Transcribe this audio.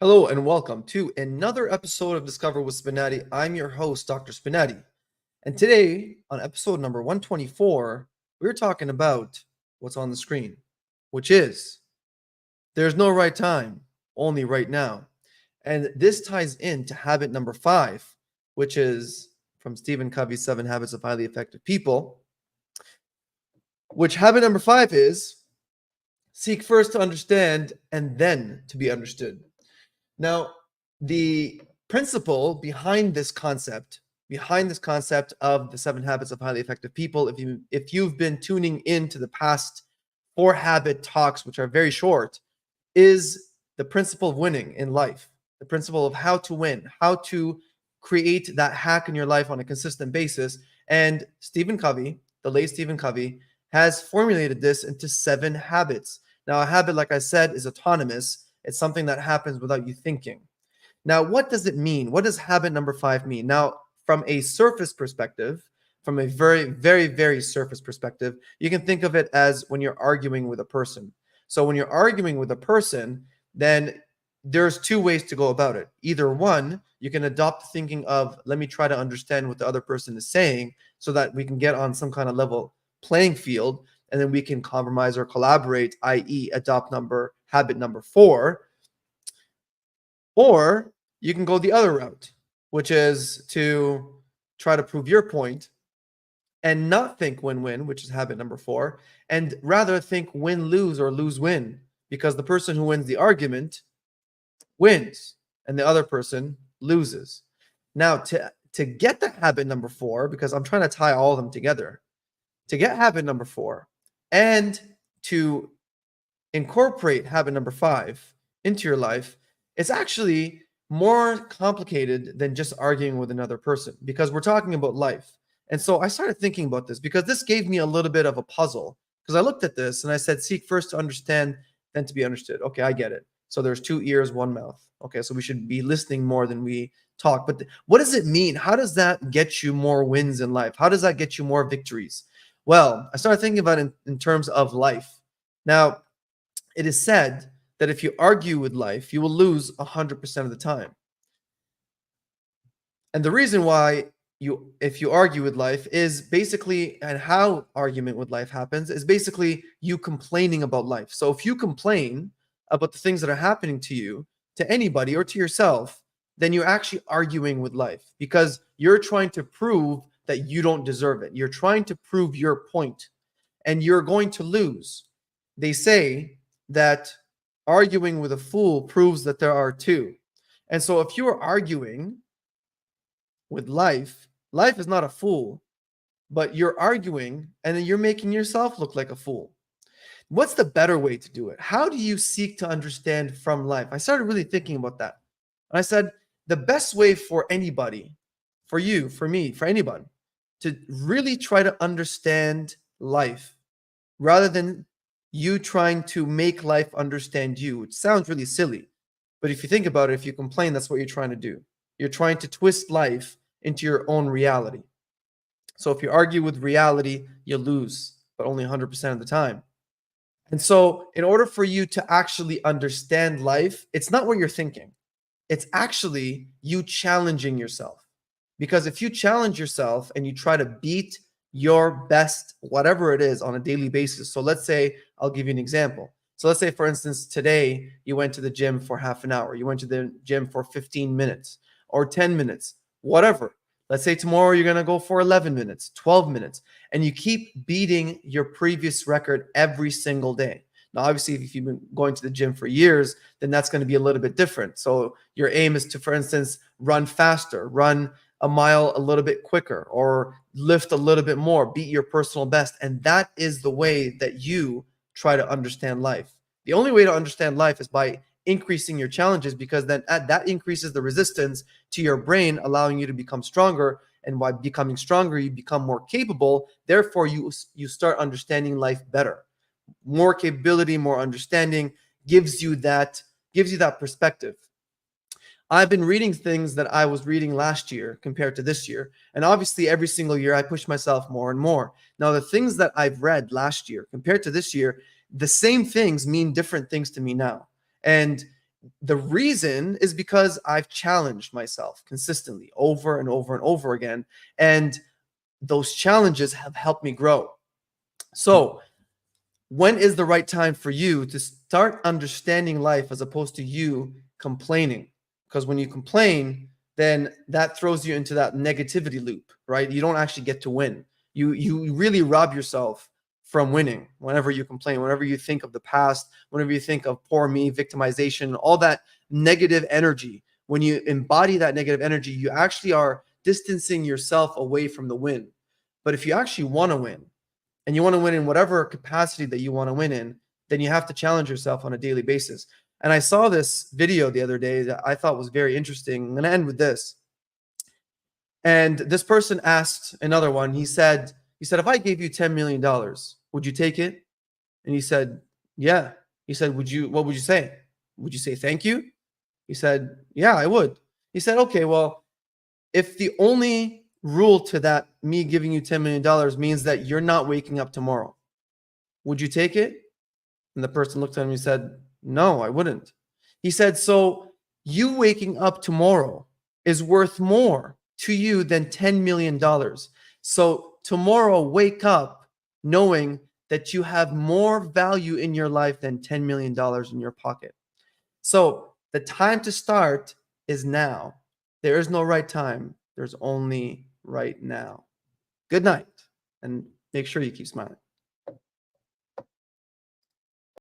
Hello and welcome to another episode of Discover with Spinati. I'm your host, Dr. Spinati. And today, on episode number 124, we're talking about what's on the screen, which is there's no right time, only right now. And this ties into habit number 5, which is from Stephen Covey's 7 Habits of Highly Effective People, which habit number 5 is seek first to understand and then to be understood. Now, the principle behind this concept of the 7 habits of highly effective people, if you've been tuning into the past 4 habit talks, which are very short, is the principle of winning in life, the principle of how to win, how to create that hack in your life on a consistent basis. And Stephen Covey, the late Stephen Covey, has formulated this into 7 habits. Now, a habit, like I said, is autonomous. It's something that happens without you thinking. Now, what does it mean? What does habit number 5 mean? Now, from a surface perspective, from a very, very, very surface perspective, you can think of it as when you're arguing with a person. So when you're arguing with a person, then there's 2 ways to go about it. Either one, you can adopt thinking of, let me try to understand what the other person is saying so that we can get on some kind of level playing field, and then we can compromise or collaborate, i.e., adopt habit number 4. Or you can go the other route, which is to try to prove your point and not think win-win, which is habit number 4, and rather think win-lose or lose-win, because the person who wins the argument wins and the other person loses. Now, to get the habit number 4, because I'm trying to tie all of them together, to get habit number 4 and to incorporate habit number 5 into your life, it's actually more complicated than just arguing with another person, because we're talking about life. And so I started thinking about this because this gave me a little bit of a puzzle, because I looked at this and I said, seek first to understand, then to be understood. Okay, I get it. So there's 2 ears, 1 mouth. Okay, so we should be listening more than we talk. But what does it mean? How does that get you more wins in life? How does that get you more victories? Well, I started thinking about it in terms of life. Now, it is said that if you argue with life, you will lose 100% of the time. And the reason why if you argue with life is basically, and how argument with life happens is basically you complaining about life. So if you complain about the things that are happening to you, to anybody or to yourself, then you're actually arguing with life, because you're trying to prove that you don't deserve it. You're trying to prove your point, and you're going to lose. They say that arguing with a fool proves that there are 2. And so if you are arguing with life, life is not a fool, but you're arguing and then you're making yourself look like a fool. What's the better way to do it? How do you seek to understand from life? I started really thinking about that. And I said, the best way for anybody, for you, for me, for anybody, to really try to understand life rather than you trying to make life understand you. It sounds really silly, but if you think about it, if you complain, that's what you're trying to do. You're trying to twist life into your own reality. So if you argue with reality, you lose, but only 100% of the time. And so in order for you to actually understand life, it's not what you're thinking. It's actually you challenging yourself. Because if you challenge yourself and you try to beat your best, whatever it is, on a daily basis. So let's say, I'll give you an example. So let's say, for instance, today you went to the gym for half an hour. You went to the gym for 15 minutes or 10 minutes, whatever. Let's say tomorrow you're going to go for 11 minutes, 12 minutes, and you keep beating your previous record every single day. Now, obviously, if you've been going to the gym for years, then that's going to be a little bit different. So your aim is to, for instance, run faster, run a mile a little bit quicker, or lift a little bit more, beat your personal best. And that is the way that you try to understand life. The only way to understand life is by increasing your challenges, because then that increases the resistance to your brain, allowing you to become stronger. And by becoming stronger, you become more capable. Therefore, you start understanding life better. More capability, more understanding gives you that perspective. I've been reading things that I was reading last year compared to this year. And obviously, every single year, I push myself more and more. Now, the things that I've read last year compared to this year, the same things mean different things to me now. And The reason is because I've challenged myself consistently over and over and over again. And those challenges have helped me grow. So, when is the right time for you to start understanding life as opposed to you complaining? Because when you complain, then that throws you into that negativity loop, right? You don't actually get to win. You really rob yourself from winning whenever you complain, whenever you think of the past, whenever you think of poor me, victimization, all that negative energy. When you embody that negative energy, you actually are distancing yourself away from the win. But if you actually want to win, and you want to win in whatever capacity that you want to win in, then you have to challenge yourself on a daily basis. And I saw this video the other day that I thought was very interesting. I'm going to end with this. And this person asked another one. He said, if I gave you $10 million, would you take it? And he said, yeah. He said, what would you say? Would you say thank you? He said, yeah, I would. He said, okay, well, if the only rule to that, me giving you $10 million, means that you're not waking up tomorrow, would you take it? And the person looked at him and said, no, I wouldn't. He said, so you waking up tomorrow is worth more to you than $10 million. So tomorrow, wake up knowing that you have more value in your life than $10 million in your pocket. So the time to start is now. There is no right time. There's only right now. Good night, and make sure you keep smiling.